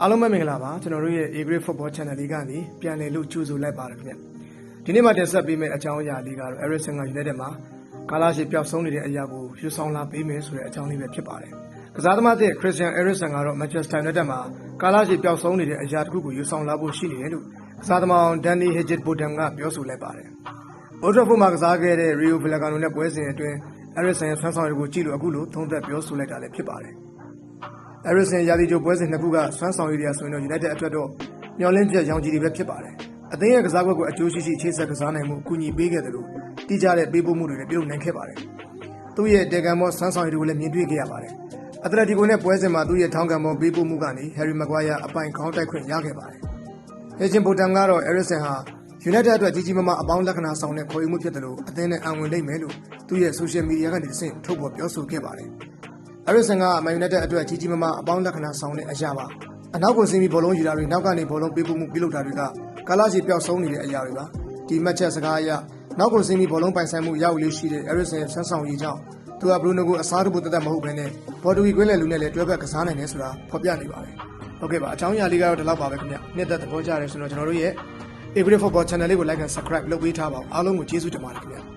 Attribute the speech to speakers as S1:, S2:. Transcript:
S1: အားလုံးပဲမင်္ဂလာပါကျွန်တော်တို့ရဲ့ A Grade Football Channel လေးကနေပြန်လည်လို့ကြိုဆိုလိုက်ပါတယ်ခင်ဗျဒီနေ့မှတင်ဆက်ပေးမယ့်အကြောင်းအရာလေးကတော့ Eriksen က United မှာကာလာရှိပျောက်ဆုံးနေတဲ့အရာကိုယူဆောင်လာပေးမယ်ဆိုတဲ့အကြောင်းလေးပဲဖြစ်ပါတယ်ကစားသမားတဲ့ Christian Eriksen ကတော့ Manchester United မှာကာလာရှိပျောက်ဆုံးနေတဲ့အရာတစ်ခုကိုယူဆောင်လာဖို့ရှိနေတယ်လို့ကစားသမား Danny Hidegbotham ကပြောဆိုလိုက်ပါတယ် Old Trafford မှာကစားခဲ့တဲ့ Rio Vallecano နဲ့ပွဲစဉ်အတွင်း Eriksen ရဲ့ဆွမ်းဆောင်ရည်ကိုကြည့်လို့အခုလိုသုံးသပ်ပြောဆိုလိုက်တာလည်းဖြစ်ပါတယ်Eriksen ရာသီကြိုပွဲစဉ်နှစ်ခုကဆွမ်းဆောင်ရည်တွေဆိုရင်တော့ United အတွက်တော့မျှော်လင့်ချက်ရောင်ကြီးတွေပဲဖြစ်ပါတယ်။အသင်းရဲ့ကစားကွက်ကိုအကျိုးရှိရှိအခြေဆက်ကစားနိုင်မှုအကူအညီပေးခဲ့တယ်လို့တိကျတဲ့ပေးပို့မှုတွေလည်းပြုလုပ်နိုင်ခဲ့ပါတယ်။သူ့ရဲ့တေဂန်မော့ဆွမ်းဆောင်ရည်တွေကိုလည်းမြင်တွေ့ခဲ့ရပါတယ်။ Atletico နဲ့ပွဲစဉ်မှာသူ့ရဲ့ထောင်းကန်မော့ပေးပို့မှုကနေ Harry Maguire အပိုင်ခေါင်းတိုက်ခွင့်ရခဲ့ပါတယ်။ Hidegbotham ကတော့ Eriksen ဟာ United အတွက်ကြီးကြီးမားမားအပေါင်းလက္ခဏာဆောင်တဲ့ခေါ်ယူမှုဖြစ်တယ်လို့အသင်းနဲ့အံဝင်လိမ့်မယ်လို့သူ့ရဲ့ social media ကနေတစ်ဆင့်ထုတ်ဖော်ပြောဆိုခဲ့ပါတယ်။ Eriksen က Man United အတွက်ကြီးကြီးမားမားအပေါင်းလက္ခဏာဆောင်တဲ့အရာပါအနောက်ကိုဆင်းပြီးဘောလုံးယူတာတွေနောက်ကနေဘောလုံးပေးပို့မှုပြုလုပ်တာတွေကကာလာရှိပျောက်ဆုံးနေတဲ့အရာတွေပါဒီမှတ်ချက်စကားအရနောက်ကိုဆင်းပြီးဘောလုံးပိုင်ဆိုင်မှုရယူလေးရှိတဲ့ Eriksen ရဲ့ဆွမ်းဆောင်ရည်ကြောင့်သူက Bruno ကိုအစားထိုးဖို့တသက်မဟုတ်ဘဲနဲ့ပေါ်တူဂီကွင်းလယ်လူနဲ့လည်းတွဲဘက်ကစားနိုင်တယ်ဆိုတာဖော်ပြနေပါတယ်ဟုတ်ကဲ့ပါအချောင်းအရာလေးကတော့ဒီလောက်ပါပဲခင်ဗျနှစ်သက်သဘောကျတယ်ဆိုတော့ကျွန်တော်တို့ရဲ့ A Grade Football Channel လေးကို like and subscribe လုပ်ပေးထားပါအောင်အားလုံးကိုကျေးဇူးတင်ပါတယ်ခင်ဗျ